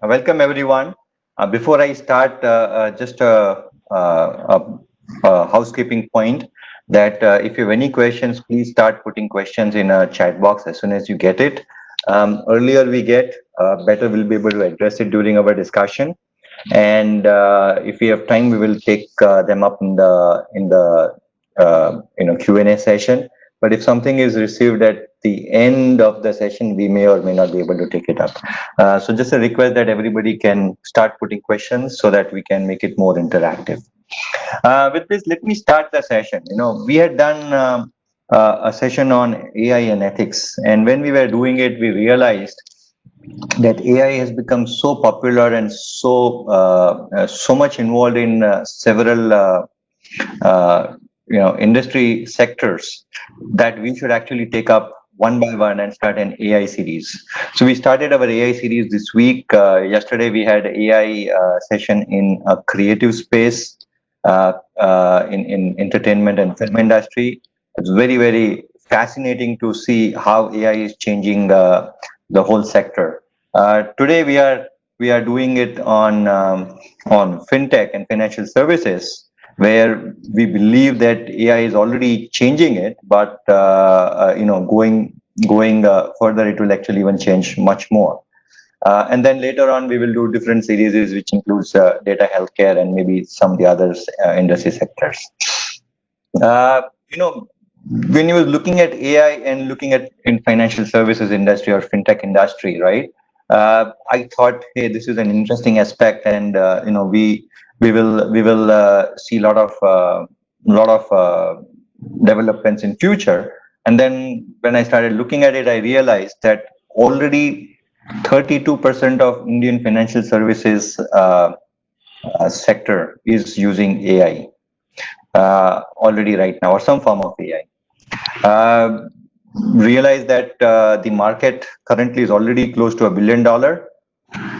Welcome everyone. Before I start, just a housekeeping point that if you have any questions, please start putting questions in a chat box as soon as you get it. Earlier we get, better we'll be able to address it during our discussion. And if we have time, we will take them up in the Q&A session. But if something is received at the end of the session, we may or may not be able to take it up. So just a request that everybody can start putting questions so that we can make it more interactive. With this, let me start the session. We had done a session on AI and ethics, and when we were doing it, we realized that AI has become so popular and so much involved in several industry sectors that we should actually take up one by one and start an AI series. So we started our AI series this week. Yesterday we had AI session in a creative space in entertainment and film industry. It's very fascinating to see how AI is changing the whole sector. Today we are doing it on fintech and financial services, where we believe that AI is already changing it, but going further, it will actually even change much more. And then later on, we will do different series, which includes data healthcare and maybe some of the other industry sectors. Uh, you know, when you were looking at AI and looking at in financial services industry or fintech industry, right? I thought, hey, this is an interesting aspect, and we will see a lot of developments in future. And then when I started looking at it, I realized that already 32% of Indian financial services sector is using AI already right now, or some form of AI. Realize that the market currently is already close to $1 billion,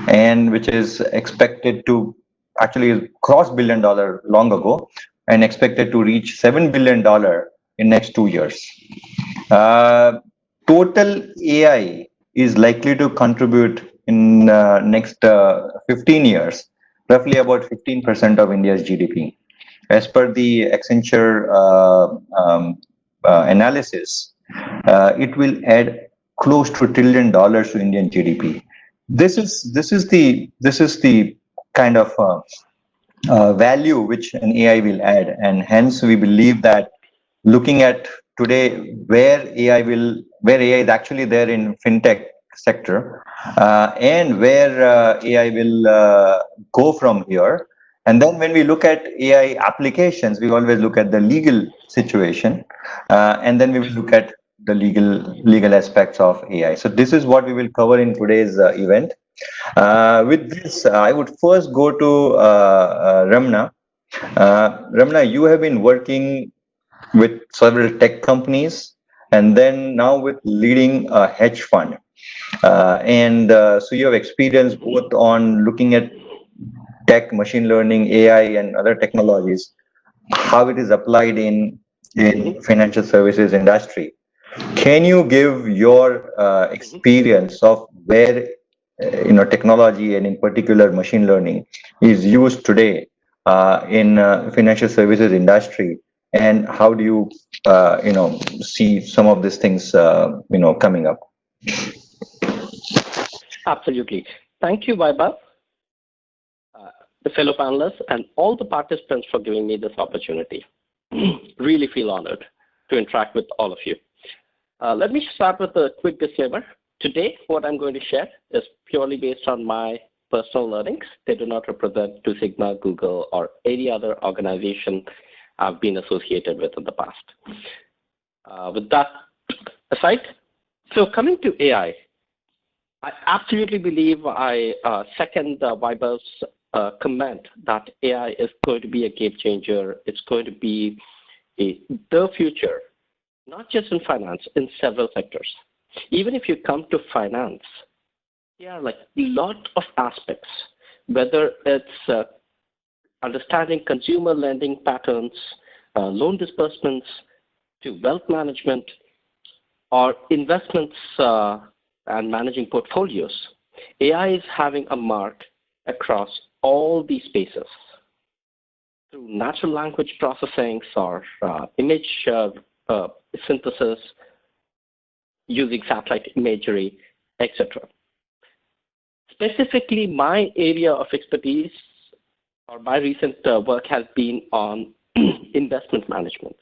and which is expected to actually cross $1 billion long ago, and expected to reach $7 billion in next 2 years. Uh, Total AI is likely to contribute in next 15 years, roughly about 15% of India's GDP. As per the Accenture analysis, it will add close to $1 trillion to Indian GDP. This is the kind of value which an AI will add, and hence we believe that looking at today where AI is actually there in fintech sector, and where AI will go from here. And then when we look at AI applications, we always look at the legal situation, and then we will look at the legal aspects of AI. So this is what we will cover in today's event. With this, I would first go to Ramana. Ramana, you have been working with several tech companies, and then now with leading a hedge fund. And so you have experience both on looking at tech, machine learning, AI, and other technologies, how it is applied in financial services industry. Can you give your experience of where technology, and in particular machine learning, is used today in financial services industry, and how do you see some of these things coming up? Absolutely. Thank you, Vaibhav, the fellow panelists, and all the participants for giving me this opportunity. Really feel honored to interact with all of you. Let me start with a quick disclaimer. Today, what I'm going to share is purely based on my personal learnings. They do not represent Two Sigma, Google, or any other organization I've been associated with in the past. With that aside, so coming to AI, I absolutely believe I second Vaibhav's comment that AI is going to be a game changer. It's going to be the future, not just in finance, in several sectors. Even if you come to finance, there are like a lot of aspects, whether it's understanding consumer lending patterns, loan disbursements, to wealth management, or investments and managing portfolios. AI is having a mark across all these spaces through natural language processing or image synthesis using satellite imagery, etc. Specifically, my area of expertise or my recent work has been on investment management.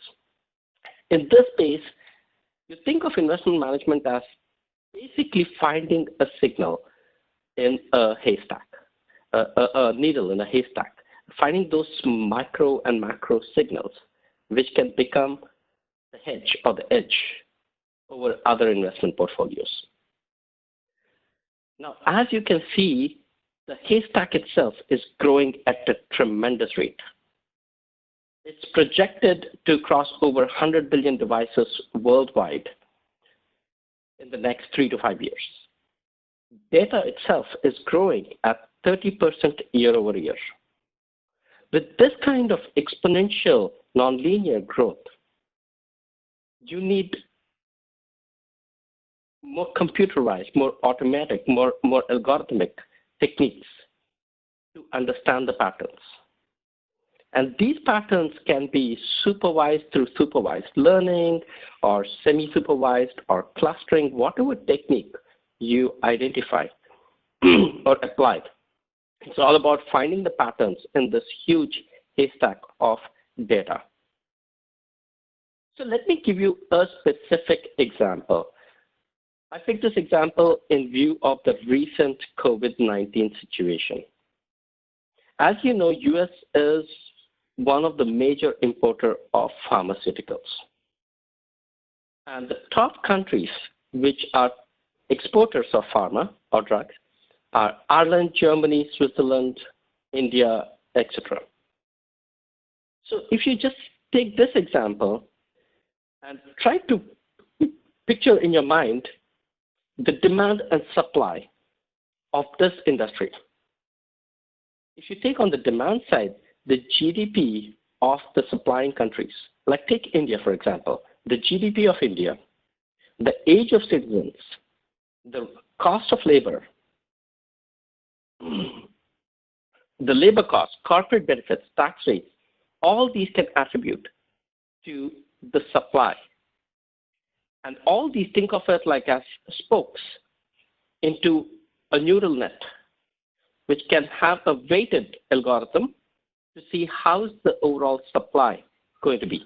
In this space, you think of investment management as basically finding a signal in a haystack, a needle in a haystack, finding those micro and macro signals which can become the hedge or the edge over other investment portfolios. Now, as you can see, the haystack itself is growing at a tremendous rate. It's projected to cross over 100 billion devices worldwide in the next 3 to 5 years. Data itself is growing at 30% year over year. With this kind of exponential nonlinear growth, you need more computerized, more automatic, more algorithmic techniques to understand the patterns. And these patterns can be supervised through supervised learning or semi-supervised or clustering, whatever technique you identify or apply. It's all about finding the patterns in this huge haystack of data. So let me give you a specific example. I picked this example in view of the recent COVID-19 situation. As you know, US is one of the major importer of pharmaceuticals. And the top countries which are exporters of pharma or drugs are Ireland, Germany, Switzerland, India, etc. So if you just take this example and try to picture in your mind the demand and supply of this industry. If you take on the demand side, the GDP of the supplying countries, like take India, for example, the GDP of India, the age of citizens, the cost of labor, the labor costs, corporate benefits, tax rates, all these can attribute to the supply. And all these, think of it like as spokes into a neural net, which can have a weighted algorithm to see how's the overall supply going to be.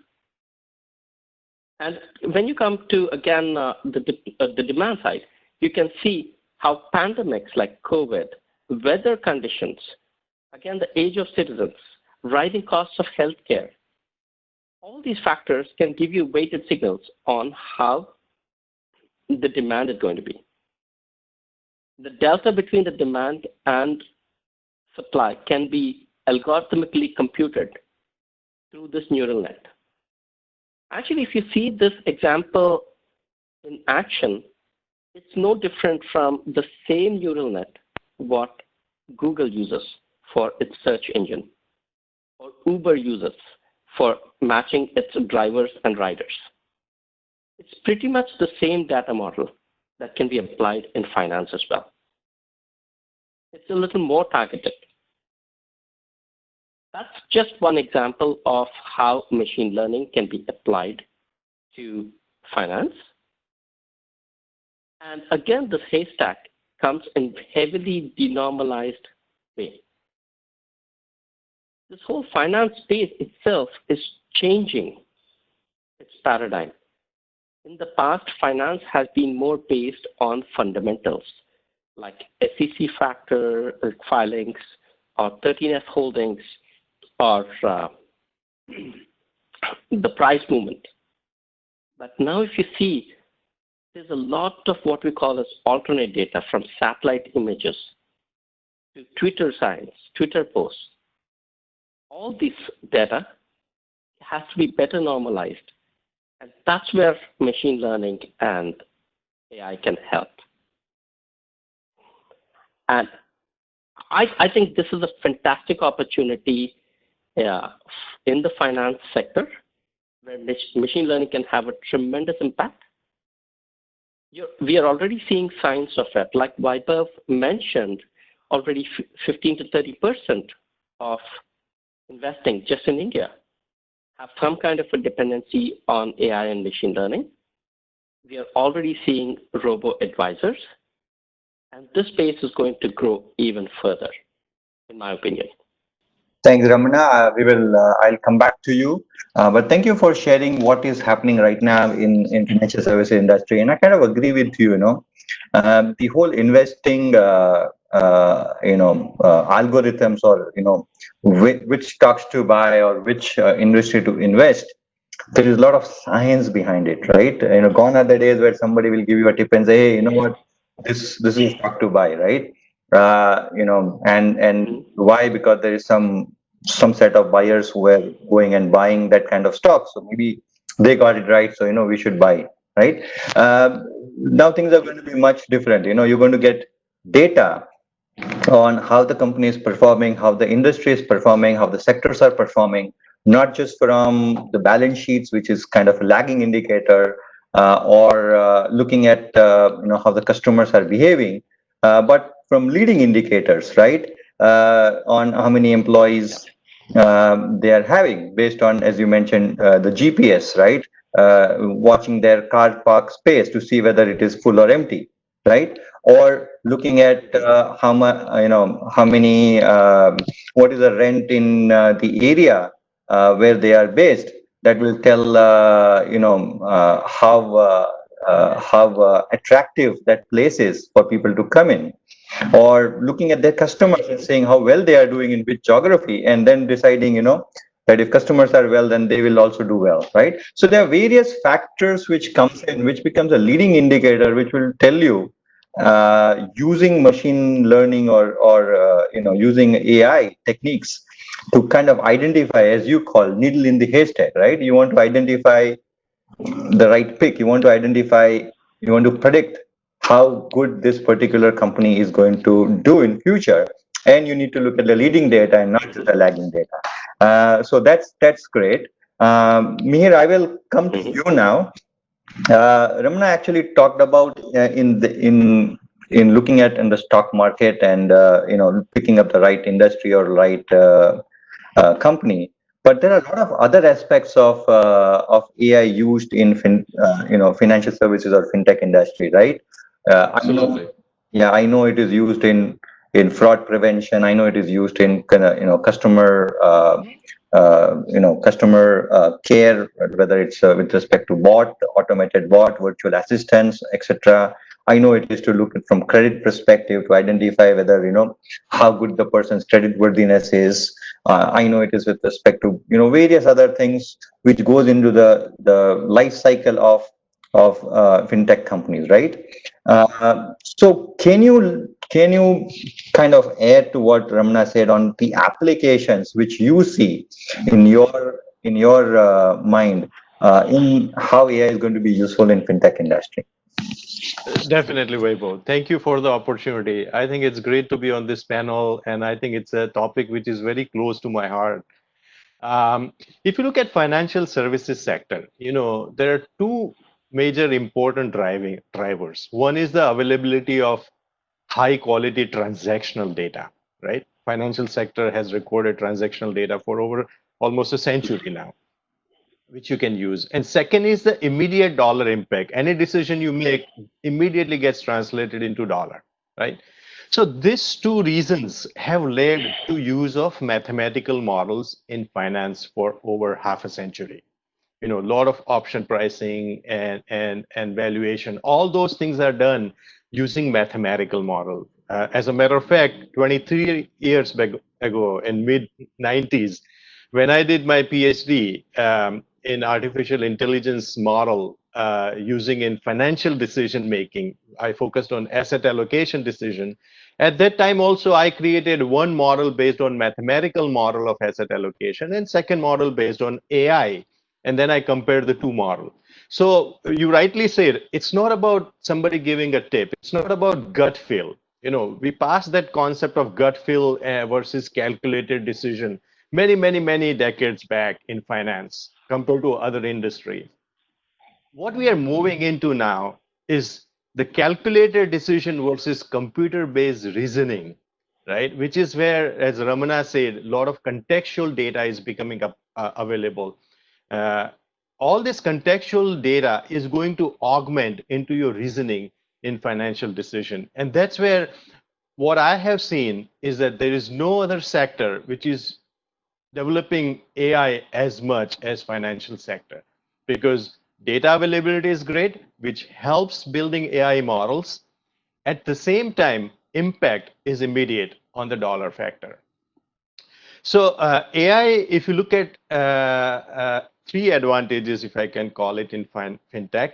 And when you come to, again, the demand side, you can see how pandemics like COVID, weather conditions, again, the age of citizens, rising costs of healthcare, all these factors can give you weighted signals on how the demand is going to be. The delta between the demand and supply can be algorithmically computed through this neural net. Actually, if you see this example in action, it's no different from the same neural net what Google uses for its search engine, or Uber uses for matching its drivers and riders. It's pretty much the same data model that can be applied in finance as well. It's a little more targeted. That's just one example of how machine learning can be applied to finance. And again, this haystack comes in heavily denormalized way. This whole finance space itself is changing its paradigm. In the past, finance has been more based on fundamentals like SEC factor filings or 13F holdings or the price movement. But now if you see, there's a lot of what we call as alternate data, from satellite images to Twitter signs, Twitter posts. All this data has to be better normalized. And that's where machine learning and AI can help. And I think this is a fantastic opportunity in the finance sector, where machine learning can have a tremendous impact. We are already seeing signs of it. Like Vaibhav mentioned, already 15 to 30% of investing just in India have some kind of a dependency on AI and machine learning. We are already seeing robo-advisors, and this space is going to grow even further, in my opinion. Thanks, Ramana. I'll come back to you. But thank you for sharing what is happening right now in financial services industry. And I kind of agree with you, the whole investing, algorithms, or, which stocks to buy or which industry to invest. There is a lot of science behind it, right? Gone are the days where somebody will give you a tip and say, hey, you know what, this is stock to buy, right? And why? Because there is some set of buyers who are going and buying that kind of stock. So maybe they got it right. So we should buy, right? Now things are going to be much different. You're going to get data on how the company is performing, how the industry is performing, how the sectors are performing, not just from the balance sheets, which is kind of a lagging indicator, or looking at how the customers are behaving, but from leading indicators, right? On how many employees they are having, based on, as you mentioned, the GPS, right? Watching their car park space to see whether it is full or empty, right? Or looking at how much, how many, what is the rent in the area where they are based. That will tell, how attractive that place is for people to come in. Or looking at their customers and saying how well they are doing in which geography, and then deciding, that if customers are well, then they will also do well, right? So there are various factors which comes in, which becomes a leading indicator, which will tell you, using machine learning, or using AI techniques to kind of identify, as you call, needle in the haystack, right? You want to identify the right pick. You want to identify, you want to predict how good this particular company is going to do in future, and you need to look at the leading data and not just the lagging data. So that's great. Mihir, I will come to you now. Ramana actually talked about, in looking at in the stock market, and picking up the right industry or right company. But there are a lot of other aspects of AI used in financial services or fintech industry, right? Absolutely. I know it is used in fraud prevention. I know it is used in customer customer care, whether it's with respect to automated bot, virtual assistants, etc. I know it is to look at from credit perspective to identify whether how good the person's credit worthiness is. I know it is with respect to various other things which goes into the life cycle of fintech companies, right? So can you kind of add to what Ramana said on the applications which you see in your mind, in how AI is going to be useful in fintech industry? Definitely, Vaibhav. Thank you for the opportunity. I think it's great to be on this panel, and I think it's a topic which is very close to my heart. If you look at financial services sector, there are two major important drivers. One is the availability of high quality transactional data, right? Financial sector has recorded transactional data for over almost a century now, which you can use. And second is the immediate dollar impact. Any decision you make immediately gets translated into dollar, right? So these two reasons have led to use of mathematical models in finance for over half a century. A lot of option pricing and valuation, all those things are done using mathematical model. As a matter of fact, 23 years ago in mid 90s, when I did my PhD in artificial intelligence model using in financial decision making, I focused on asset allocation decision. At that time also, I created one model based on mathematical model of asset allocation and second model based on AI. And then I compared the two models. So you rightly said, it's not about somebody giving a tip. It's not about gut feel. We passed that concept of gut feel versus calculated decision many decades back in finance compared to other industry. What we are moving into now is the calculator decision versus computer-based reasoning, right? Which is where, as Ramana said, a lot of contextual data is becoming available. Uh, all this contextual data is going to augment into your reasoning in financial decision. And that's where what I have seen is that there is no other sector which is developing AI as much as financial sector, because data availability is great, which helps building AI models. At the same time, impact is immediate on the dollar factor. So AI, if you look at three advantages, if I can call it, in fintech.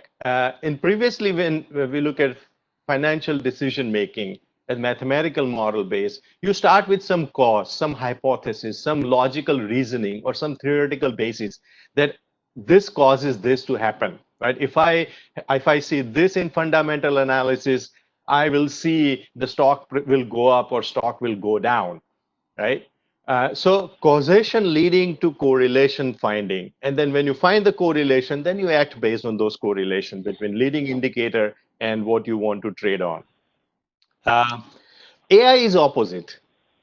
In previously, when we look at financial decision making as mathematical model based, you start with some cause, some hypothesis, some logical reasoning, or some theoretical basis that this causes this to happen, right? If I see this in fundamental analysis, I will see the stock will go up or stock will go down, right? So causation leading to correlation finding. And then when you find the correlation, then you act based on those correlations between leading indicator and what you want to trade on. Uh, AI is opposite.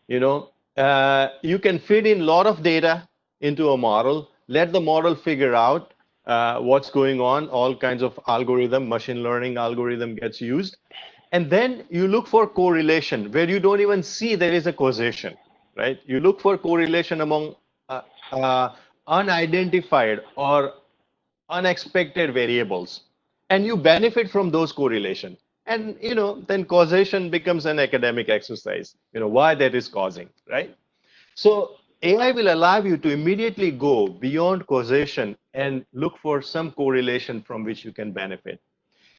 You can feed in a lot of data into a model, let the model figure out what's going on, all kinds of algorithm, machine learning algorithm gets used. And then you look for correlation where you don't even see there is a causation, right? You look for correlation among uh, uh, unidentified or unexpected variables, and you benefit from those correlation. And then causation becomes an academic exercise, why that is causing, right? So AI will allow you to immediately go beyond causation and look for some correlation from which you can benefit.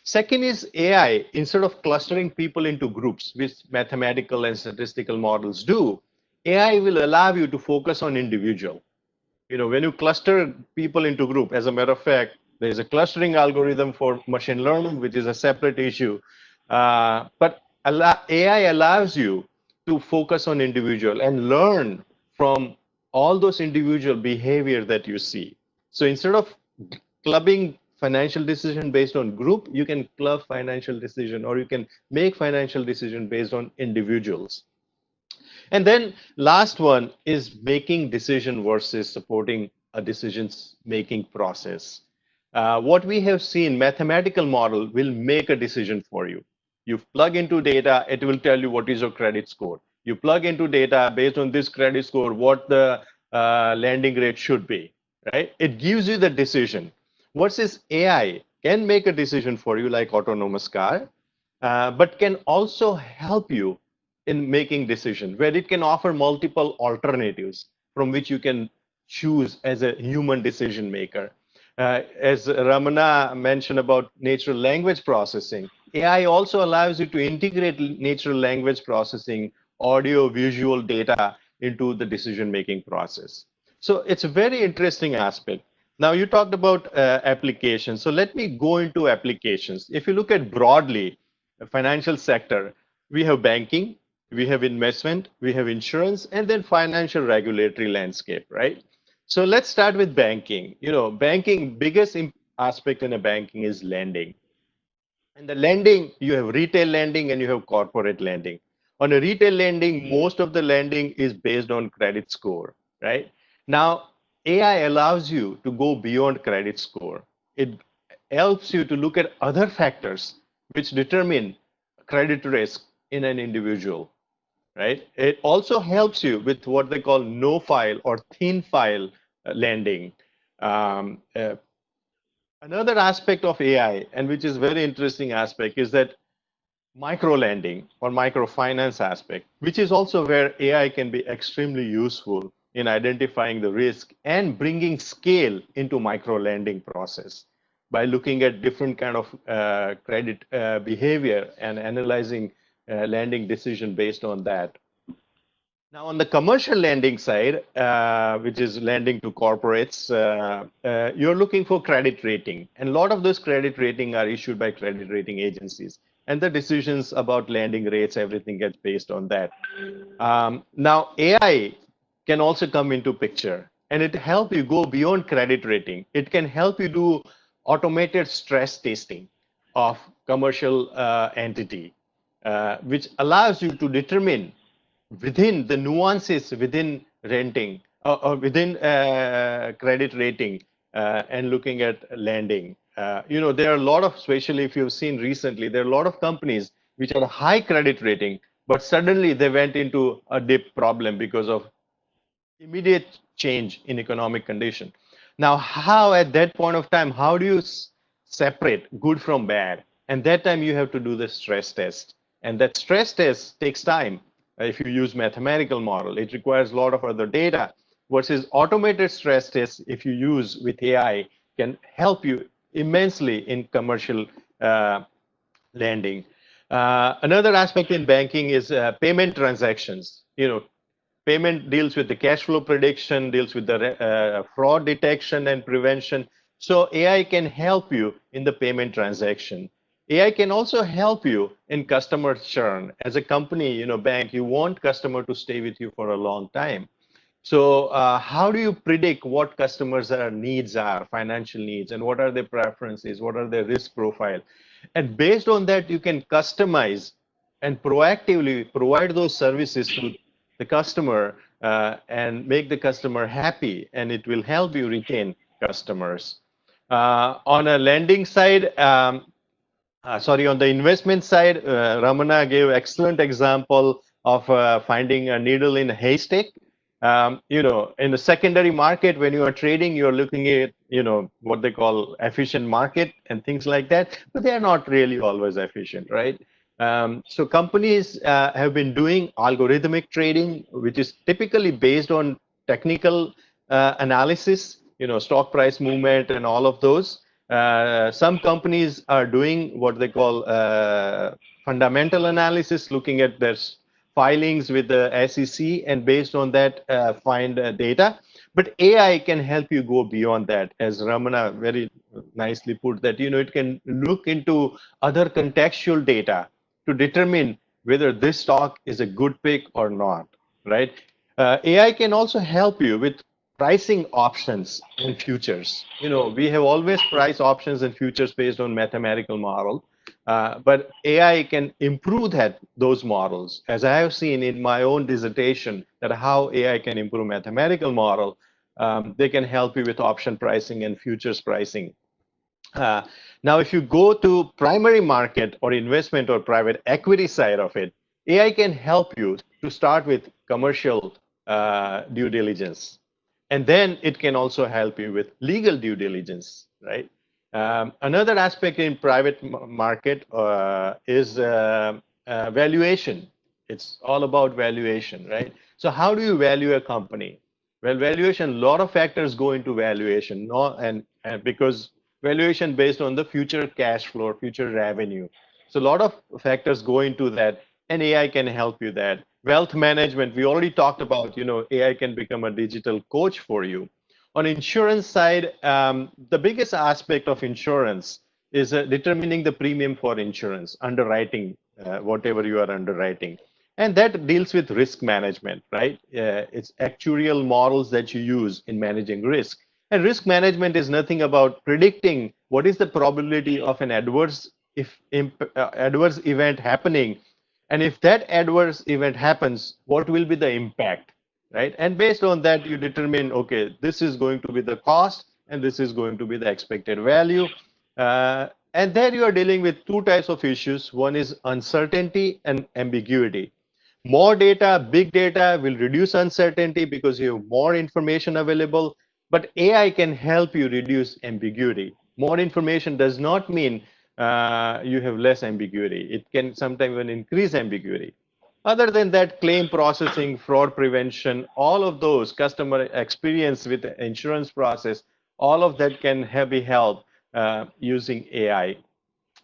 Second is AI, instead of clustering people into groups, which mathematical and statistical models do, AI will allow you to focus on individual. When you cluster people into group, as a matter of fact, there is a clustering algorithm for machine learning, which is a separate issue. But AI allows you to focus on individual and learn from all those individual behavior that you see. So instead of clubbing financial decision based on group, you can club financial decision, or you can make financial decision based on individuals. And then last one is making decision versus supporting a decisions making process. What we have seen, mathematical model will make a decision for you. You plug into data, it will tell you what is your credit score. You plug into data based on this credit score, what the lending rate should be, right? It gives you the decision. Versus AI can make a decision for you like autonomous car, but can also help you in making decision, where it can offer multiple alternatives from which you can choose as a human decision maker. As Ramana mentioned about natural language processing, AI also allows you to integrate natural language processing, audio, visual data into the decision making process. So it's a very interesting aspect. Now you talked about applications. So let me go into applications. If you look at broadly, the financial sector, we have banking, we have investment, we have insurance, and then financial regulatory landscape, right? So let's start with banking. Banking, biggest aspect in a banking is lending. And the lending, you have retail lending and you have corporate lending. On a retail lending, most of the lending is based on credit score, right? Now, AI allows you to go beyond credit score. It helps you to look at other factors which determine credit risk in an individual, right? It also helps you with what they call no file or thin file lending. Um, uh, Another aspect of AI, and which is very interesting aspect, is that micro lending or microfinance aspect, which is also where AI can be extremely useful in identifying the risk and bringing scale into micro lending process by looking at different kind of credit behavior and analyzing lending decision based on that. Now, on the commercial lending side, which is lending to corporates, you're looking for credit rating. And a lot of those credit rating are issued by credit rating agencies. And the decisions about lending rates, everything gets based on that. Now, AI can also come into picture, and it help you go beyond credit rating. It can help you do automated stress testing of commercial entity, which allows you to determine within the nuances within renting or within credit rating and looking at lending. There are a lot of, especially if you've seen recently, there are a lot of companies which are high credit rating, but suddenly they went into a dip problem because of immediate change in economic condition. Now, how at that point of time, how do you separate good from bad? And that time you have to do the stress test. And that stress test takes time. If you use mathematical model, it requires a lot of other data versus automated stress tests, if you use with AI, can help you immensely in commercial lending. Another aspect in banking is payment transactions. Payment deals with the cash flow prediction, deals with the fraud detection and prevention. So AI can help you in the payment transaction. AI can also help you in customer churn. As a company, bank, you want customer to stay with you for a long time. So how do you predict what customers' needs are, financial needs, and what are their preferences, what are their risk profile? And based on that, you can customize and proactively provide those services to the customer and make the customer happy, and it will help you retain customers. On a lending side, on the investment side, Ramana gave excellent example of finding a needle in a haystack. In the secondary market, when you are trading, you're looking at, what they call efficient market and things like that, but they are not really always efficient, right? So companies have been doing algorithmic trading, which is typically based on technical analysis, stock price movement and all of those. Some companies are doing what they call fundamental analysis, looking at their filings with the SEC, and based on that, find data. But AI can help you go beyond that, as Ramana very nicely put that, it can look into other contextual data to determine whether this stock is a good pick or not, right? AI can also help you with pricing options and futures. We have always priced options and futures based on mathematical model, but AI can improve those models. As I have seen in my own dissertation, that how AI can improve mathematical model, they can help you with option pricing and futures pricing. Uh, Now, if you go to primary market or investment or private equity side of it, AI can help you to start with commercial due diligence. And then it can also help you with legal due diligence, right? Another aspect in private market is valuation. It's all about valuation, right? So how do you value a company? Well, valuation, a lot of factors go into valuation, and because valuation based on the future cash flow, future revenue. So a lot of factors go into that, and AI can help you that. Wealth management, we already talked about, AI can become a digital coach for you. On insurance side, the biggest aspect of insurance is determining the premium for insurance, underwriting, whatever you are underwriting. And that deals with risk management, right? It's actuarial models that you use in managing risk. And risk management is nothing about predicting what is the probability of an adverse event happening. And if that adverse event happens, what will be the impact, right? And based on that, you determine, okay, this is going to be the cost and this is going to be the expected value. And then you are dealing with two types of issues. One is uncertainty and ambiguity. More data, big data will reduce uncertainty because you have more information available, but AI can help you reduce ambiguity. More information does not mean you have less ambiguity. It can sometimes even increase ambiguity. Other than that, claim processing, fraud prevention, all of those customer experience with the insurance process, all of that can be helped using AI.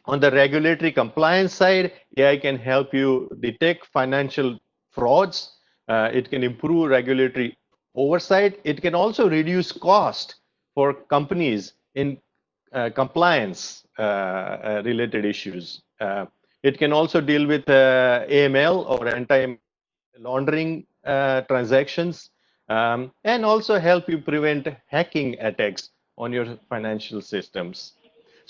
On the regulatory compliance side, AI can help you detect financial frauds. It can improve regulatory oversight. It can also reduce cost for companies in compliance related issues. It can also deal with AML or anti-laundering transactions, and also help you prevent hacking attacks on your financial systems.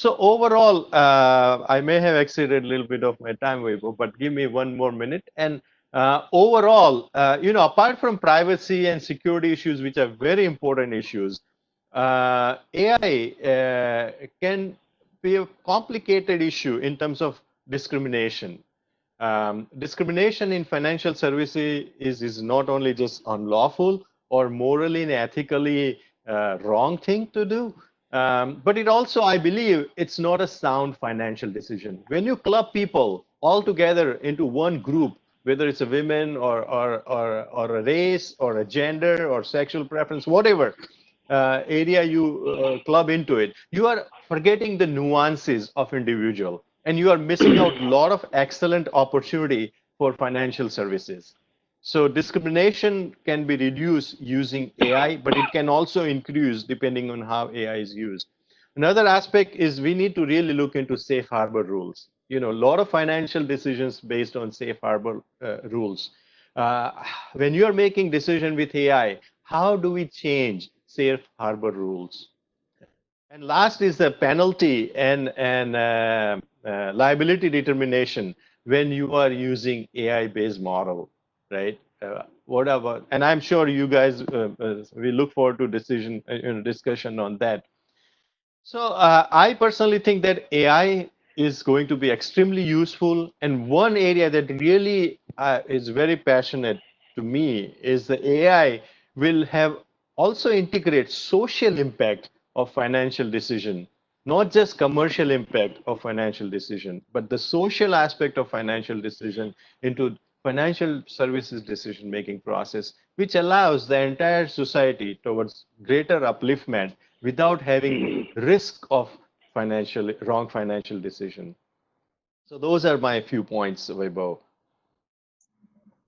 So overall, I may have exceeded a little bit of my time, Vaibhav, but give me one more minute. And overall, apart from privacy and security issues, which are very important issues, AI can be a complicated issue in terms of discrimination. Discrimination in financial services is not only just unlawful or morally and ethically wrong thing to do, but it also, I believe, it's not a sound financial decision. When you club people all together into one group, whether it's a women or a race or a gender or sexual preference, whatever area you club into it, you are forgetting the nuances of individual and you are missing out a lot of excellent opportunity for financial services. So discrimination can be reduced using AI, but it can also increase depending on how AI is used. Another aspect is we need to really look into safe harbor rules. A lot of financial decisions based on safe harbor rules. Uh, when you are making decision with AI, how do we change safe harbor rules? And last is the penalty and liability determination when you are using AI-based model, right? What about? And I'm sure you guys we look forward to discussion on that. So I personally think that AI is going to be extremely useful, and one area that really is very passionate to me is the AI will have also integrate social impact of financial decision, not just commercial impact of financial decision, but the social aspect of financial decision into financial services decision making process, which allows the entire society towards greater upliftment without having risk of wrong financial decision. So those are my few points, Vaibhav.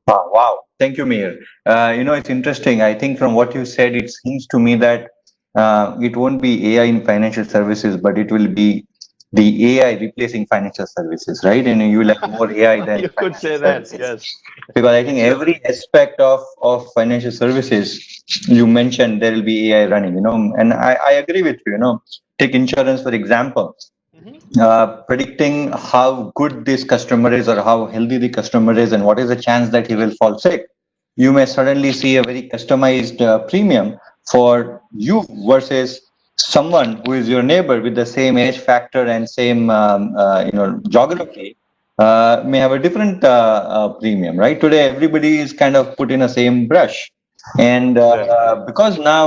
Wow. Thank you, Mihir. It's interesting. I think from what you said, it seems to me that it won't be AI in financial services, but it will be the AI replacing financial services, right? And you will have more AI than You could financial say that, services. yes. Because I think every aspect of financial services you mentioned, there will be AI running, and I agree with you, take insurance, for example. Mhm. Predicting how good this customer is or how healthy the customer is and what is the chance that he will fall sick. You may suddenly see a very customized premium for you versus someone who is your neighbor with the same age factor and same geography may have a different premium, right? Today, everybody is kind of put in a same brush, and Exactly. because now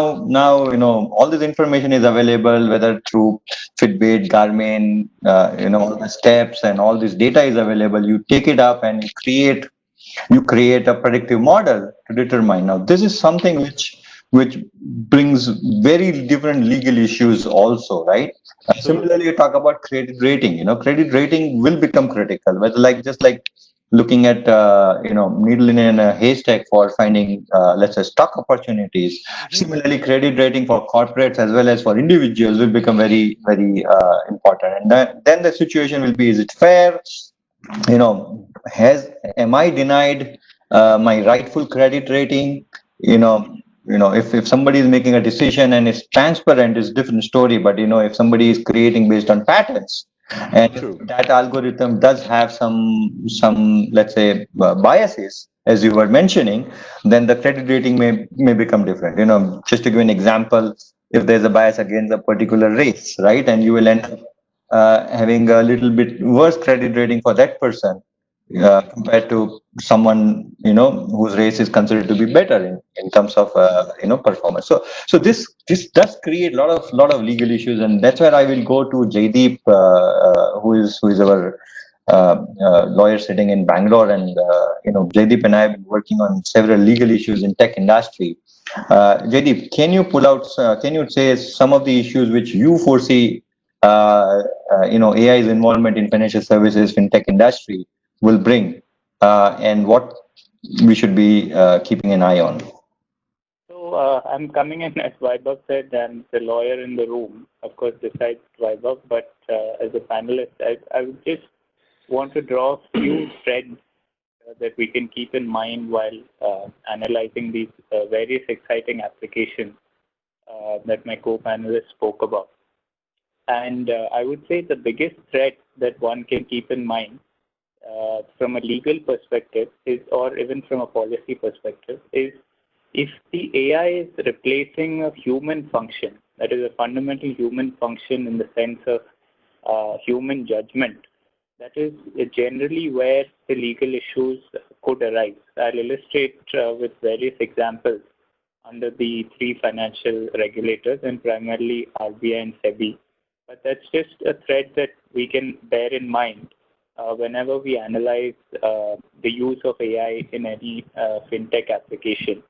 all this information is available, whether through Fitbit, Garmin, all the steps and all this data is available. You take it up and you create a predictive model to determine. Now, this is something which brings very different legal issues also, right? Absolutely. Similarly, you talk about credit rating. Credit rating will become critical, whether just like looking at needle in a haystack for finding let's say stock opportunities. Mhm. Similarly, credit rating for corporates as well as for individuals will become very very important. And then the situation will be: is it fair? Am I denied my rightful credit rating? you Mhm. know if somebody is making a decision and it's transparent, it's different story. But if somebody is creating based on patterns, and if True. that algorithm does have some let's say biases, as you were mentioning, then the credit rating may become different. Just to give an example, if there's a bias against a particular race, right, and you will end up having a little bit worse credit rating for that person compared to someone whose race is considered to be better in terms of performance. So this does create a lot of legal issues, and that's where I will go to Jaideep, who is our lawyer sitting in Bangalore. And Jaideep and I have been working on several legal issues in tech industry. Jaideep, can you say some of the issues which you foresee AI's involvement in financial services, fintech industry will bring, and what we should be keeping an eye on? So I'm coming in, as Vaibhav said, I'm the lawyer in the room, of course, besides Vaibhav, but as a panelist, I would just want to draw a few threads that we can keep in mind while analyzing these various exciting applications that my co-panelists spoke about. And I would say the biggest threat that one can keep in mind from a legal perspective is, or even from a policy perspective, is if the AI is replacing a human function, that is a fundamental human function in the sense of human judgment, that is generally where the legal issues could arise. I'll illustrate with various examples under the three financial regulators, and primarily RBI and SEBI. But that's just a thread that we can bear in mind whenever we analyze the use of AI in any fintech application.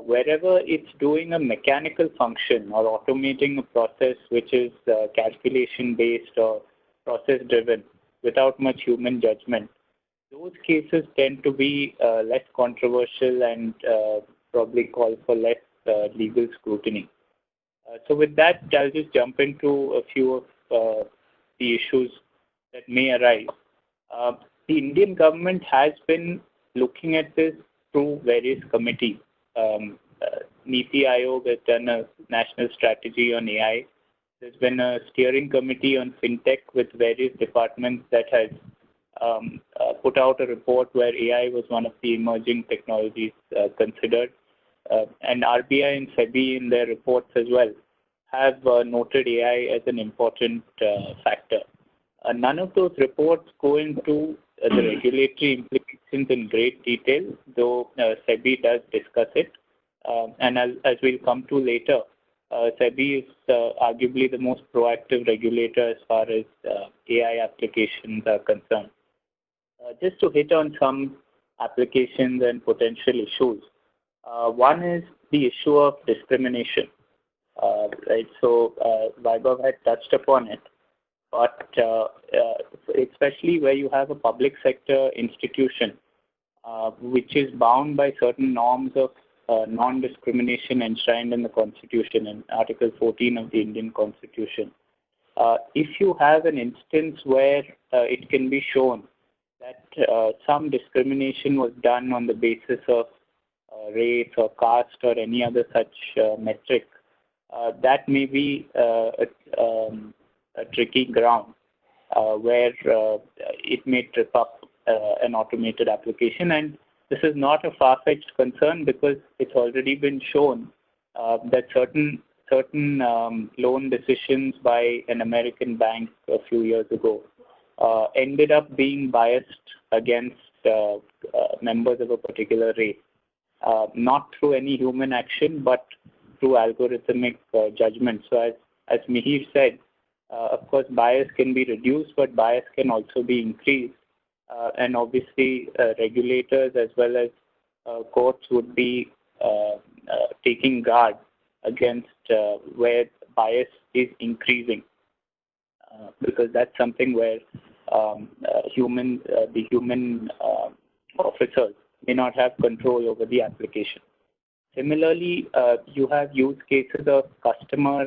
Wherever it's doing a mechanical function or automating a process which is calculation-based or process-driven without much human judgment, those cases tend to be less controversial and probably call for less legal scrutiny. So with that, I'll just jump into a few of the issues that may arise. The Indian government has been looking at this through various committees. Niti Aayog has done a national strategy on AI. There's been a steering committee on fintech with various departments that has put out a report where AI was one of the emerging technologies considered. And RBI and SEBI in their reports as well have noted AI as an important factor. None of those reports go into the regulatory implications in great detail, though SEBI does discuss it. And as we'll come to later, SEBI is arguably the most proactive regulator as far as AI applications are concerned. Just to hit on some applications and potential issues. One is the issue of discrimination, right? So Vaibhav had touched upon it, but especially where you have a public sector institution which is bound by certain norms of non-discrimination enshrined in the Constitution, in Article 14 of the Indian Constitution. If you have an instance where it can be shown that some discrimination was done on the basis of race or caste or any other such metric, that may be a tricky ground where it may trip up an automated application. And this is not a far-fetched concern because it's already been shown that certain loan decisions by an American bank a few years ago ended up being biased against members of a particular race. Not through any human action, but through algorithmic judgment. So as Mihir said, of course, bias can be reduced, but bias can also be increased. And obviously, regulators as well as courts would be taking guard against where bias is increasing, because that's something where the human officers may not have control over the application. Similarly, you have use cases of customer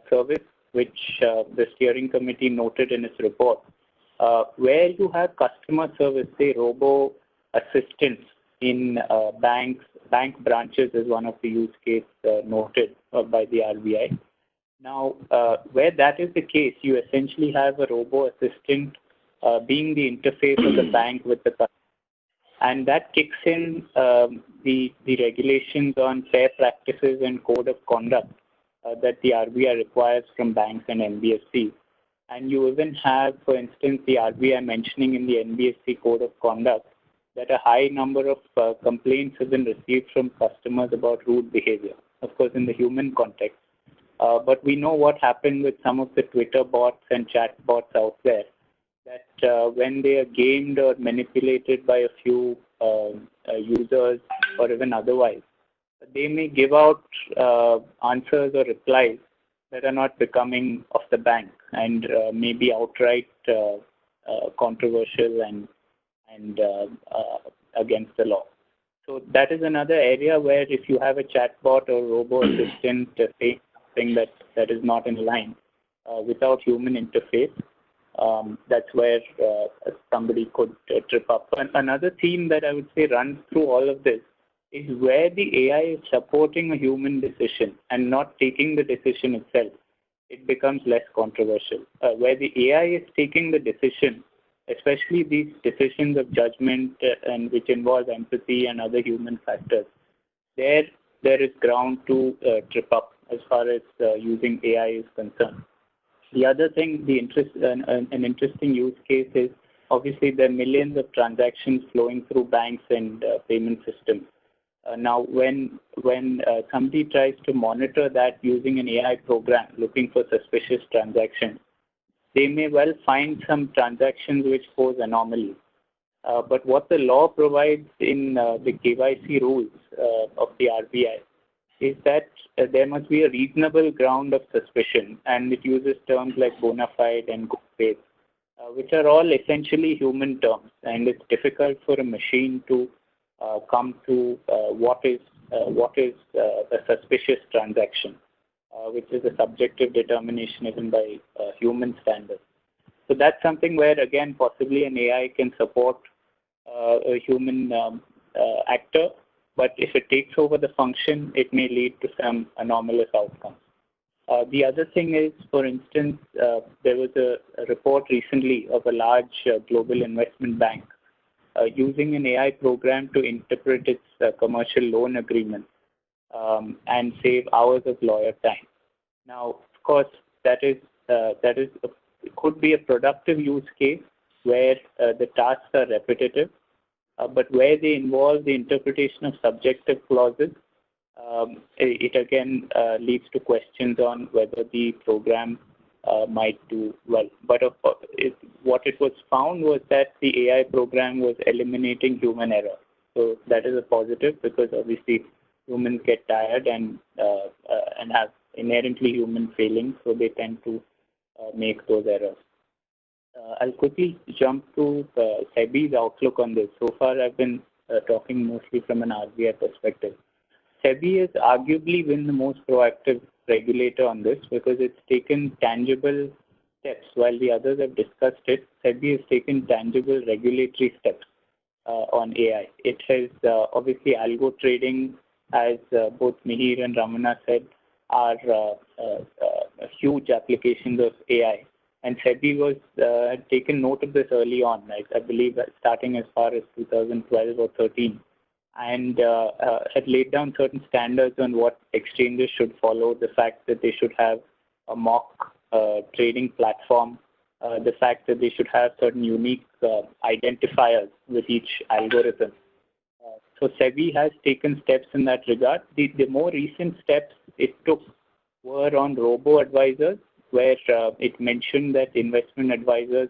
service, which the steering committee noted in its report, where you have customer service, say robo assistants in bank branches is one of the use case noted by the RBI. Now, where that is the case, you essentially have a robo assistant being the interface of the bank with the customer. And that kicks in the regulations on fair practices and code of conduct that the RBI requires from banks and NBFCs. And you even have, for instance, the RBI mentioning in the NBFC code of conduct that a high number of complaints have been received from customers about rude behavior, of course, in the human context. But we know what happened with some of the Twitter bots and chat bots out there, that when they are gamed or manipulated by a few users or even otherwise, they may give out answers or replies that are not becoming of the bank and may be outright controversial and against the law. So that is another area where if you have a chatbot or robo assistant saying something that is not in line without human interface, that's where somebody could trip up. And another theme that I would say runs through all of this is where the AI is supporting a human decision and not taking the decision itself. it becomes less controversial. Where the AI is taking the decision, especially these decisions of judgment and which involve empathy and other human factors, there is ground to trip up as far as using AI is concerned. The other thing, an interesting use case is obviously there are millions of transactions flowing through banks and payment systems. Now, when somebody tries to monitor that using an AI program looking for suspicious transactions, they may well find some transactions which pose anomalies. But what the law provides in the KYC rules of the RBI is that there must be a reasonable ground of suspicion, and it uses terms like bona fide and good faith, which are all essentially human terms, and it's difficult for a machine to come to what is a suspicious transaction, which is a subjective determination even by human standards. So that's something where, again, possibly an AI can support a human actor, but if it takes over the function, it may lead to some anomalous outcomes. The other thing is, for instance, there was a report recently of a large global investment bank using an AI program to interpret its commercial loan agreement and save hours of lawyer time. Now, of course, could be a productive use case where the tasks are repetitive, but where they involve the interpretation of subjective clauses, it again leads to questions on whether the program might do well. But what it was found was that the AI program was eliminating human error. So that is a positive, because obviously humans get tired and have inherently human failings, so they tend to make those errors. I'll quickly jump to SEBI's outlook on this. So far, I've been talking mostly from an RBI perspective. SEBI has arguably been the most proactive regulator on this, because it's taken tangible steps. While the others have discussed it, SEBI has taken tangible regulatory steps on AI. It has obviously algo trading, as both Mihir and Ramana said, are huge applications of AI. And SEBI had taken note of this early on, I believe starting as far as 2012 or 13, and had laid down certain standards on what exchanges should follow, the fact that they should have a mock trading platform, the fact that they should have certain unique identifiers with each algorithm. So SEBI has taken steps in that regard. The more recent steps it took were on robo-advisors, where it mentioned that investment advisors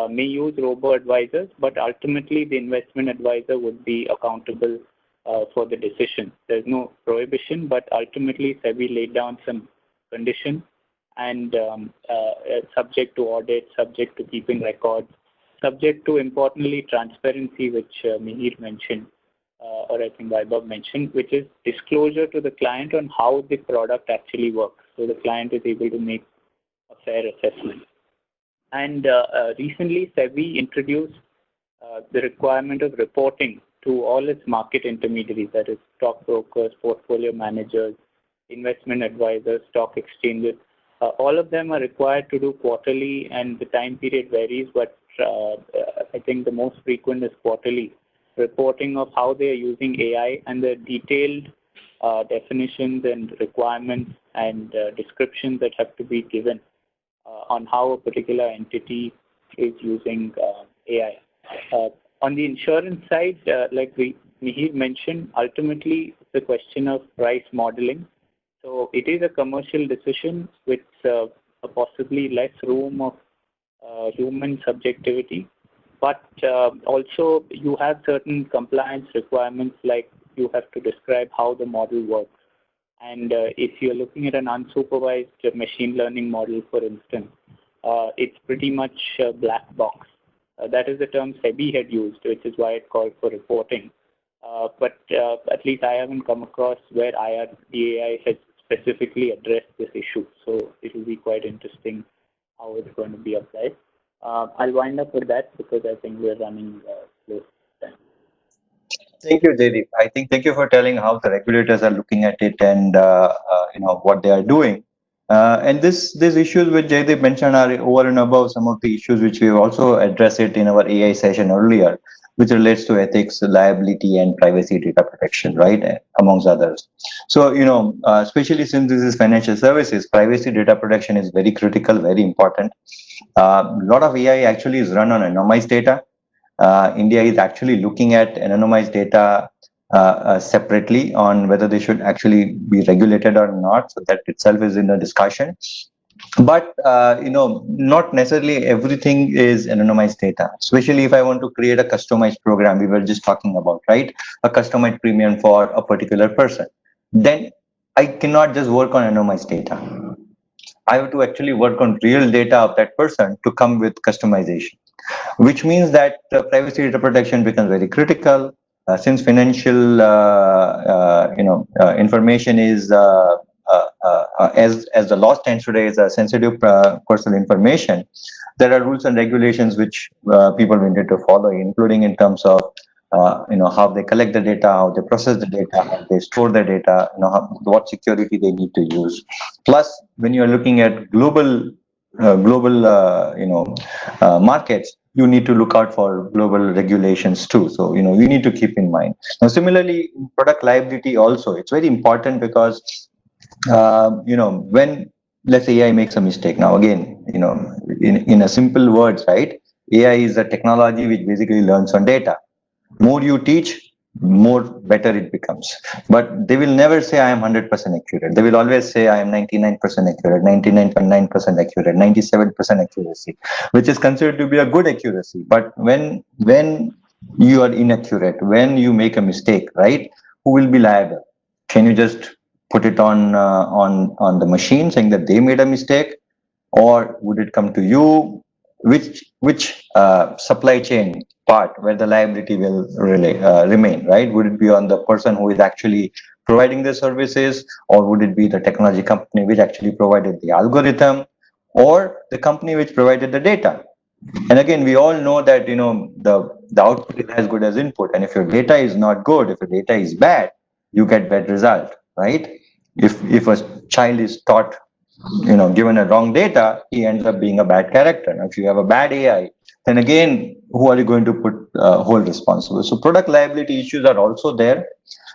may use robo-advisors, but ultimately the investment advisor would be accountable for the decision. There's no prohibition, but ultimately SEBI laid down some conditions, and subject to audit, subject to keeping records, subject to, importantly, transparency, which Mihir mentioned, or I think Vaibhav mentioned, which is disclosure to the client on how the product actually works, so the client is able to make a fair assessment. And recently, SEBI introduced the requirement of reporting to all its market intermediaries, that is, stockbrokers, portfolio managers, investment advisors, stock exchanges. All of them are required to do quarterly, and the time period varies, but I think the most frequent is quarterly, reporting of how they are using AI and the detailed definitions and requirements and descriptions that have to be given on how a particular entity is using AI. On the insurance side, like Mihir mentioned, ultimately it's a question of price modeling. So it is a commercial decision with possibly less room of human subjectivity, but also you have certain compliance requirements, like you have to describe how the model works. And if you're looking at an unsupervised machine learning model, for instance, it's pretty much a black box. That is the term SEBI had used, which is why it called for reporting. But at least I haven't come across where the AI has specifically addressed this issue. So it will be quite interesting how it's going to be applied. I'll wind up with that because I think we're running close to time. Thank you, Jaideep. Thank you for telling how the regulators are looking at it and what they are doing. And these issues which Jaideep mentioned are over and above some of the issues which we have also addressed it in our AI session earlier, which relates to ethics, liability, and privacy data protection, right, amongst others. So, especially since this is financial services, privacy data protection is very critical, very important. A lot of AI actually is run on anonymized data. India is actually looking at anonymized data separately on whether they should actually be regulated or not. So that itself is in a discussion. But not necessarily everything is anonymized data. Especially if I want to create a customized program, we were just talking about, right? A customized premium for a particular person. Then I cannot just work on anonymized data. I have to actually work on real data of that person to come with customization, which means that privacy data protection becomes very critical. Since financial information is as the law stands today is a sensitive personal information. There are rules and regulations which people needed to follow, including in terms of how they collect the data, how they process the data, how they store the data, what security they need to use. Plus, when you are looking at global markets, you need to look out for global regulations too. So you need to keep in mind. Now, similarly, product liability also, it's very important because when let's say AI makes a mistake. Now again, in a simple words, right? AI is a technology which basically learns on data. More you teach, more better it becomes. But they will never say I am 100% accurate. They will always say I am 99% accurate, 99.9% accurate, 97% accuracy, which is considered to be a good accuracy. But when you are inaccurate, when you make a mistake, right? Who will be liable? Can you just put it on the machine saying that they made a mistake, or would it come to you? Which supply chain part where the liability will really remain, right? Would it be on the person who is actually providing the services, or would it be the technology company which actually provided the algorithm, or the company which provided the data? And again, we all know that the output is as good as input, and if your data is not good, if your data is bad, you get bad result, right? If a child is taught, given a wrong data, he ends up being a bad character. Now, if you have a bad AI, then again, who are you going to put hold responsible? So product liability issues are also there.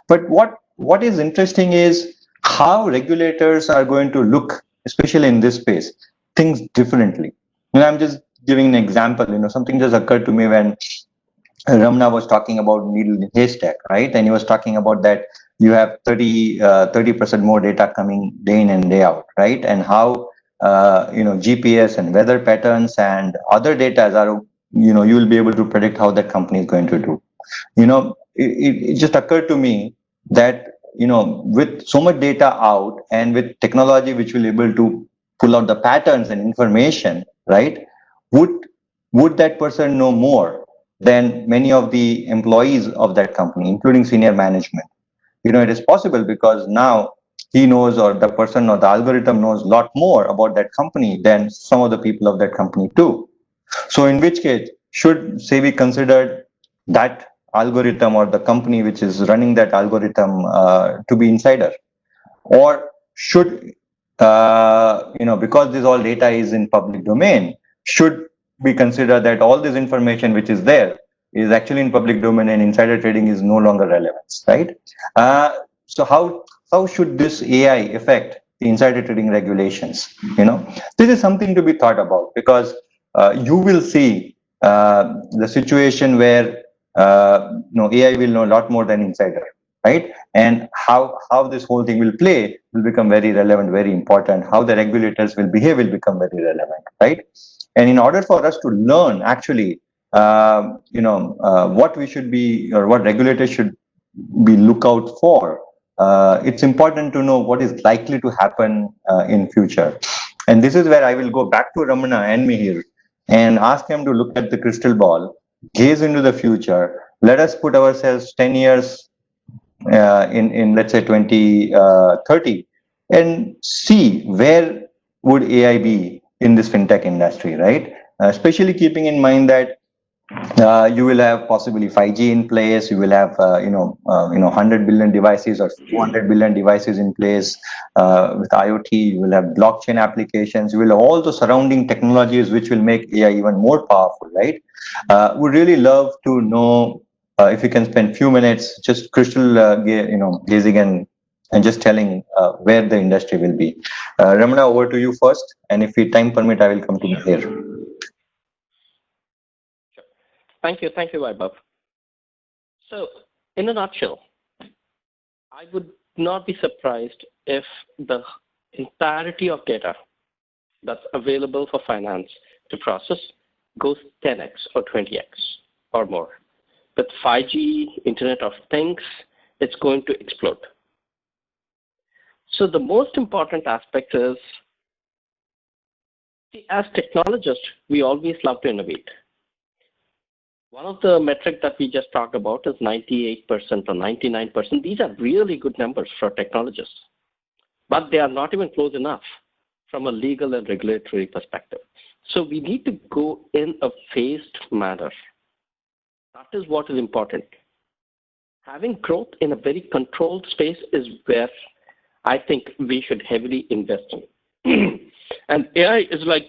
But what is interesting is how regulators are going to look, especially in this space, things differently. I'm just giving an example. Something just occurred to me when Ramana was talking about needle in haystack, right? And he was talking about that you have 30% more data coming day in and day out, right? And how GPS and weather patterns and other data are, you will be able to predict how that company is going to do. It just occurred to me that with so much data out and with technology which will be able to pull out the patterns and information, right? Would would that person know more than many of the employees of that company, including senior management? It is possible because now he knows, or the person or the algorithm knows a lot more about that company than some of the people of that company too. So in which case, should say we consider that algorithm or the company which is running that algorithm to be insider? Or should, because this all data is in public domain, should we consider that all this information which is there is actually in public domain and insider trading is no longer relevant, right? So how should this AI affect the insider trading regulations? This is something to be thought about, because you will see the situation where AI will know a lot more than insider, right? And how this whole thing will play will become very relevant, very important. How the regulators will behave will become very relevant, right? And in order for us to learn actually what we should be, or what regulators should be look out for, it's important to know what is likely to happen in future. And this is where I will go back to Ramana and Mihir and ask them to look at the crystal ball, gaze into the future. Let us put ourselves 10 years in let's say 2030, and see where would AI be in this fintech industry, right? Especially keeping in mind that You will have possibly 5G in place. You will have 100 billion devices or 200 billion devices in place with IoT. You will have blockchain applications. You will have all the surrounding technologies which will make AI even more powerful, right? Would really love to know if you can spend few minutes just crystal gazing and just telling where the industry will be. Ramana, over to you first, and if we time permit, I will come to Mihir. Thank you, Vaibhav. So, in a nutshell, I would not be surprised if the entirety of data that's available for finance to process goes 10x or 20x or more. With 5G, Internet of Things, it's going to explode. So the most important aspect is, see, as technologists, we always love to innovate. One of the metrics that we just talked about is 98% or 99%. These are really good numbers for technologists, but they are not even close enough from a legal and regulatory perspective. So we need to go in a phased manner. That is what is important. Having growth in a very controlled space is where I think we should heavily invest in. And AI is like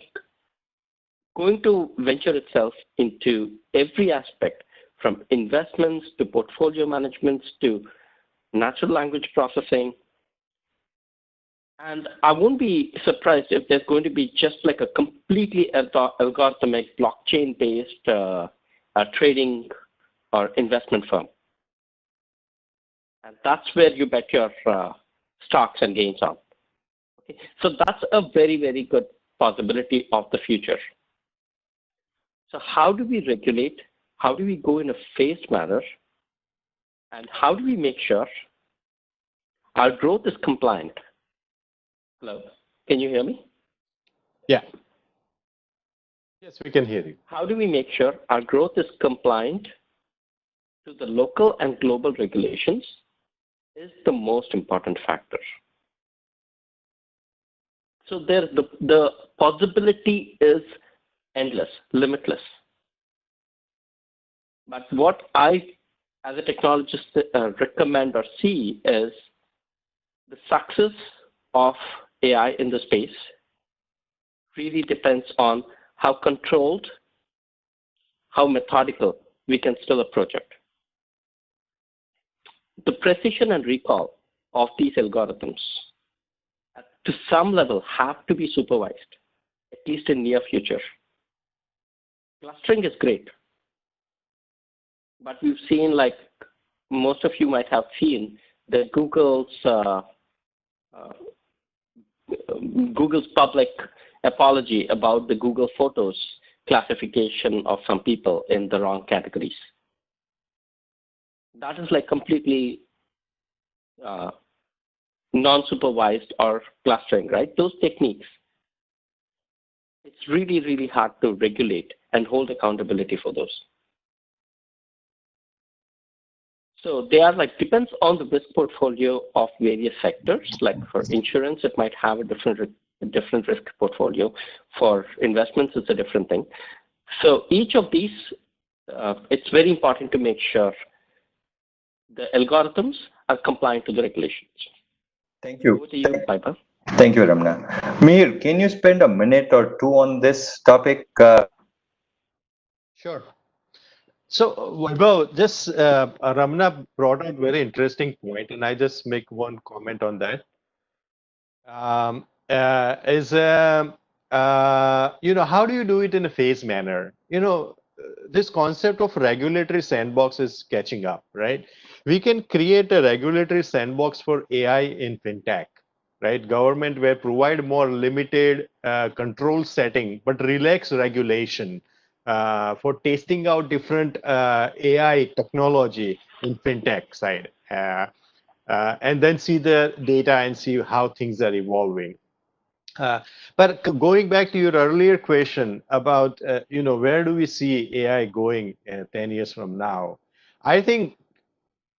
going to venture itself into every aspect, from investments to portfolio management to natural language processing. And I won't be surprised if there's going to be just like a completely algorithmic blockchain-based trading or investment firm. And that's where you bet your stocks and gains on. Okay. So that's a very, very good possibility of the future. So how do we regulate? How do we go in a phased manner? And how do we make sure our growth is compliant? Hello, can you hear me? Yeah. Yes, we can hear you. How do we make sure our growth is compliant to the local and global regulations is the most important factor. So there, the possibility is endless, limitless. But what I, as a technologist, recommend or see is the success of AI in the space really depends on how controlled, how methodical we can still approach it. The precision and recall of these algorithms to some level have to be supervised, at least in near future. Clustering is great, but we've seen, like most of you might have seen, that Google's public apology about the Google Photos classification of some people in the wrong categories. That is like completely non-supervised or clustering, right? Those techniques, it's really, really hard to regulate and hold accountability for those. So they are like, depends on the risk portfolio of various sectors. Like for insurance, it might have a different risk portfolio. For investments, it's a different thing. So each of these, it's very important to make sure the algorithms are compliant to the regulations. Thank you. Over to you, Vaibhav. Thank you, Ramana. Mihir, can you spend a minute or two on this topic? Sure. So, Vaibhav, just Ramana brought out very interesting point, and I just make one comment on that. How do you do it in a phased manner? This concept of regulatory sandbox is catching up, right? We can create a regulatory sandbox for AI in fintech, right? Government will provide more limited control setting, but relax regulation for testing out different AI technology in fintech side. And then see the data and see how things are evolving. But going back to your earlier question about, where do we see AI going 10 years from now? I think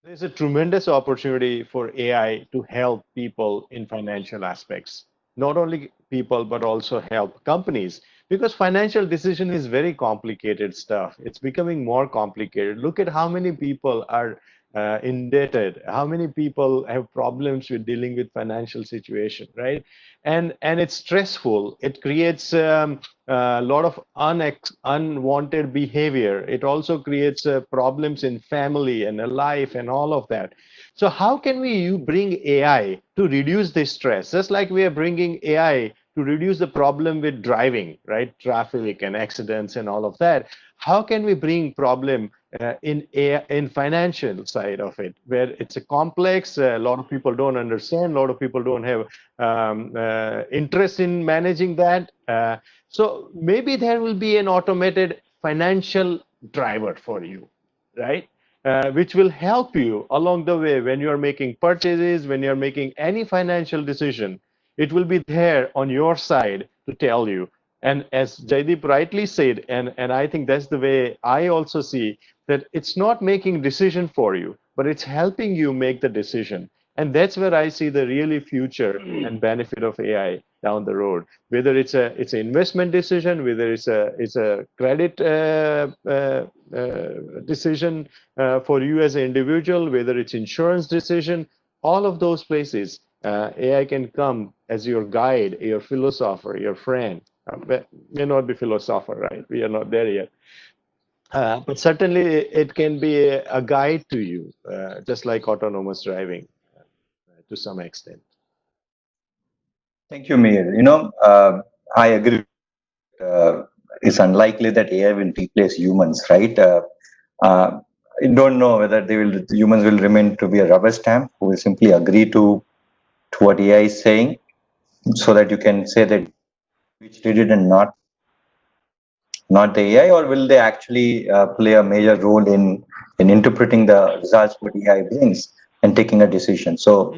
there's a tremendous opportunity for AI to help people in financial aspects. Not only people, but also help companies. Because financial decision is very complicated stuff. It's becoming more complicated. Look at how many people are indebted, how many people have problems with dealing with financial situation, right? And it's stressful. It creates a lot of unwanted behavior. It also creates problems in family and a life and all of that. So how can we bring AI to reduce this stress? Just like we are bringing AI to reduce the problem with driving, right? Traffic and accidents and all of that. How can we bring problem in financial side of it, where it's a complex, a lot of people don't understand, a lot of people don't have interest in managing that. So maybe there will be an automated financial driver for you, right? Which will help you along the way when you're making purchases, when you're making any financial decision. It will be there on your side to tell you. And as Jaideep rightly said, and I think that's the way I also see that it's not making decision for you, but it's helping you make the decision. And that's where I see the really future and benefit of AI down the road. Whether it's an investment decision, whether it's a credit decision for you as an individual, whether it's insurance decision, all of those places, AI can come as your guide, your philosopher, your friend. May not be philosopher, right? We are not there yet. But certainly it can be a guide to you, just like autonomous driving to some extent. Thank you, Mihir. I agree. It's unlikely that AI will replace humans, right? I don't know whether humans will remain to be a rubber stamp who will simply agree to what AI is saying, so that you can say that which did it and not the AI, or will they actually play a major role in interpreting the results what AI brings and taking a decision? So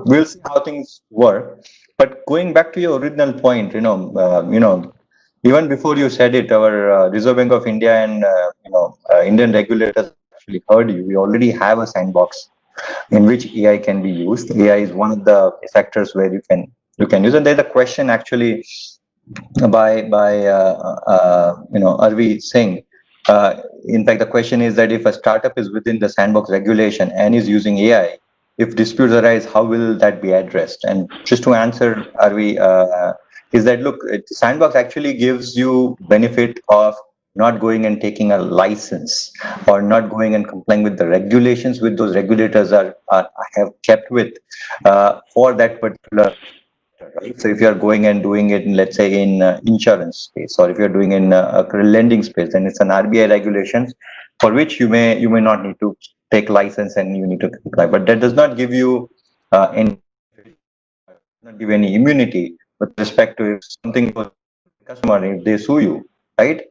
we'll see how things work. But going back to your original point, even before you said it, our Reserve Bank of India and Indian regulators actually heard you. We already have a sandbox in which AI can be used. AI is one of the sectors where you can use. And there's a question actually by Arvi Singh. In fact, the question is that if a startup is within the sandbox regulation and is using AI, if disputes arise, how will that be addressed? And just to answer Arvi, is that look, sandbox actually gives you benefit of not going and taking a license or not going and complying with the regulations which those regulators have kept with for that particular, right? So if you are going and doing it, let's say in insurance space, or if you're doing in a lending space, then it's an RBI regulations for which you may not need to take license and you need to comply. But that does not give you not give any immunity with respect to if something goes to the customer, if they sue you, right,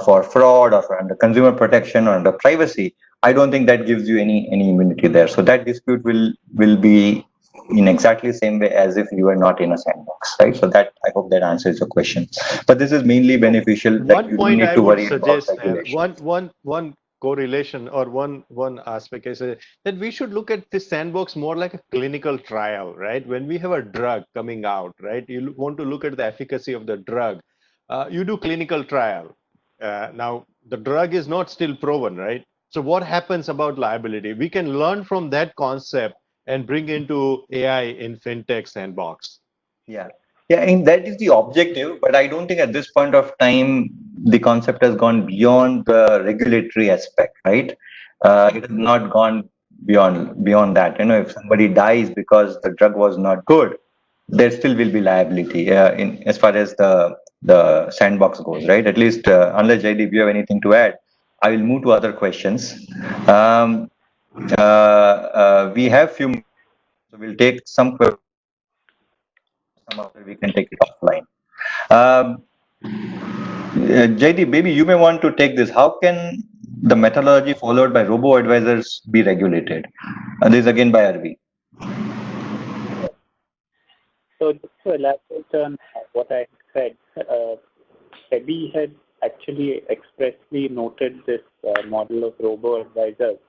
for fraud or for under consumer protection or under privacy. I don't think that gives you any immunity there. So that dispute will be in exactly the same way as if you were not in a sandbox, right? So that, I hope that answers your question. But this is mainly beneficial that One you don't point need I to would worry about suggest, regulation. one correlation or one aspect is that we should look at this sandbox more like a clinical trial, right? When we have a drug coming out, right? You want to look at the efficacy of the drug. You do clinical trial. Now, the drug is not still proven, right? So what happens about liability? We can learn from that concept and bring into AI in fintech sandbox. Yeah. Yeah, and that is the objective, but I don't think at this point of time the concept has gone beyond the regulatory aspect, right? It has not gone beyond that. If somebody dies because the drug was not good, there still will be liability in as far as the sandbox goes, right? At least unless Jaideep, you have anything to add, I will move to other questions. We have few, so we'll take some questions. Some of it we can take it offline. Jaideep, maybe you may want to take this. How can the methodology followed by robo-advisors be regulated? This is again by Arvi. So just to elaborate on what I said, SEBI had actually expressly noted this model of robo-advisors,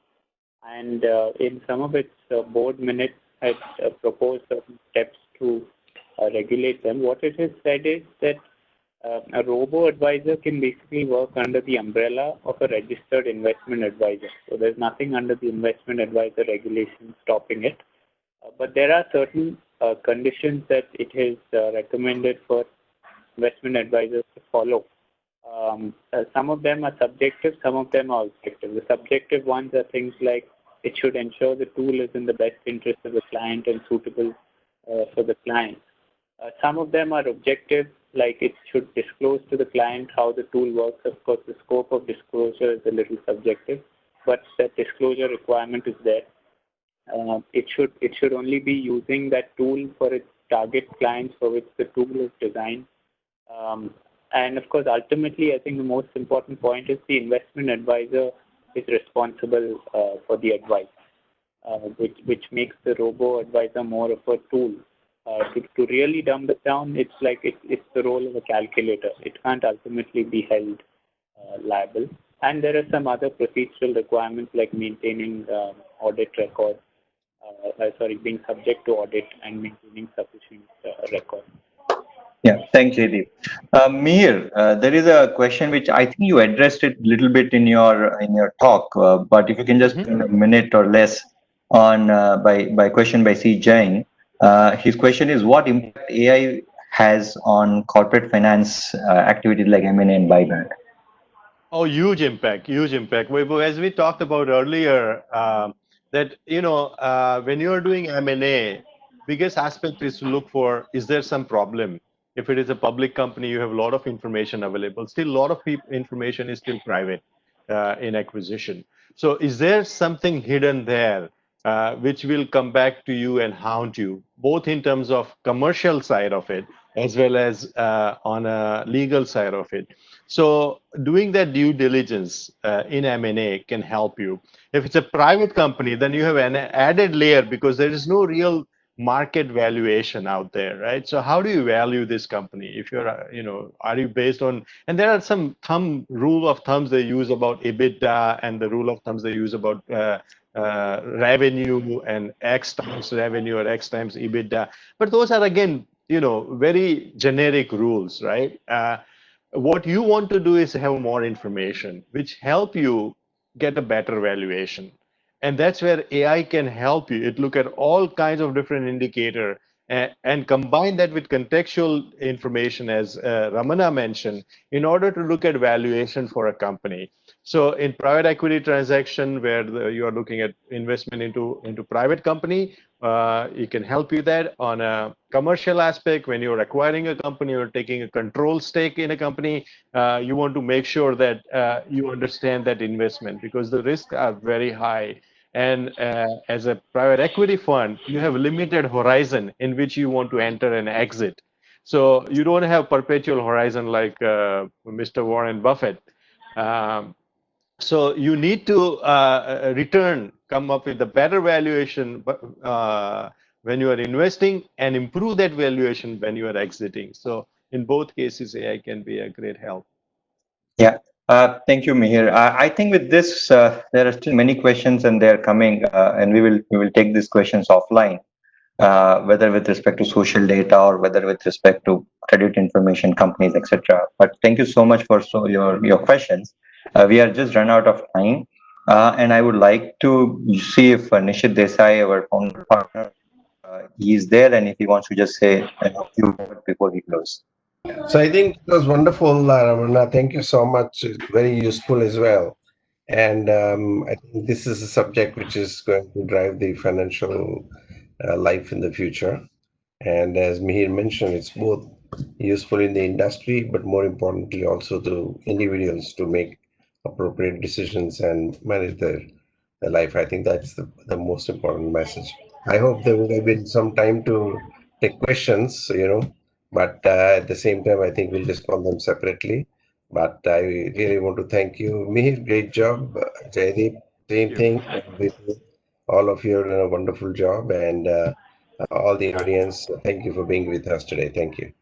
and in some of its board minutes had proposed certain steps to regulate them. What it has said is that A robo-advisor can basically work under the umbrella of a registered investment advisor. So there's nothing under the investment advisor regulation stopping it. But there are certain conditions that it is recommended for investment advisors to follow. Some of them are subjective, some of them are objective. The subjective ones are things like it should ensure the tool is in the best interest of the client and suitable for the client. Some of them are objective, like it should disclose to the client how the tool works. Of course, the scope of disclosure is a little subjective, but that disclosure requirement is there. It should only be using that tool for its target clients for which the tool is designed. And of course, ultimately, I think the most important point is the investment advisor is responsible for the advice, which makes the robo-advisor more of a tool. To really dumb it down, it's like it's the role of a calculator. It can't ultimately be held liable. And there are some other procedural requirements like maintaining audit records, being subject to audit and maintaining sufficient records. Yeah, thanks, Jaideep. Mihir, there is a question which I think you addressed it a little bit in your talk, but if you can just spend a minute or less on by question by C. Jain. His question is, what impact AI has on corporate finance activities like M&A and buyback? Oh, huge impact, huge impact. As we talked about earlier, that when you are doing M&A, biggest aspect is to look for, is there some problem? If it is a public company, you have a lot of information available. Still, a lot of information is still private in acquisition. So, is there something hidden there which will come back to you and haunt you, both in terms of commercial side of it as well as on a legal side of it? So doing that due diligence in M&A can help you. If it's a private company, then you have an added layer because there is no real market valuation out there, right? So how do you value this company? If you're, are you based on, and there are some rule of thumbs they use about EBITDA and the rule of thumbs they use about revenue and X times revenue or X times EBITDA. But those are, again, very generic rules, right? What you want to do is have more information which help you get a better valuation, and that's where AI can help you. It look at all kinds of different indicator and combine that with contextual information, as Ramana mentioned, in order to look at valuation for a company. So in private equity transaction where you are looking at investment into private company, it can help you that. On a commercial aspect, when you're acquiring a company or taking a control stake in a company, you want to make sure that you understand that investment because the risks are very high. And as a private equity fund, you have limited horizon in which you want to enter and exit. So you don't have perpetual horizon like Mr. Warren Buffett. So you need to come up with a better valuation when you are investing and improve that valuation when you are exiting. So in both cases, AI can be a great help. Yeah, thank you, Mihir. I think with this, there are still many questions and they're coming, and we will take these questions offline, whether with respect to social data or whether with respect to credit information companies, etc. But thank you so much for your questions. We are just run out of time, and I would like to see if Nishith Desai, our founder partner, he is there, and if he wants to just say a few words before we close. So I think it was wonderful, Ramana. Thank you so much. It's very useful as well. And I think this is a subject which is going to drive the financial life in the future. And as Mihir mentioned, it's both useful in the industry, but more importantly also to individuals to make appropriate decisions and manage their life. I think that's the most important message. I hope there would have been some time to take questions, but at the same time, I think we'll just call them separately. But I really want to thank you, Mihir. Great job. Jaideep, same thing. All of you have done a wonderful job, and all the audience, thank you for being with us today. Thank you.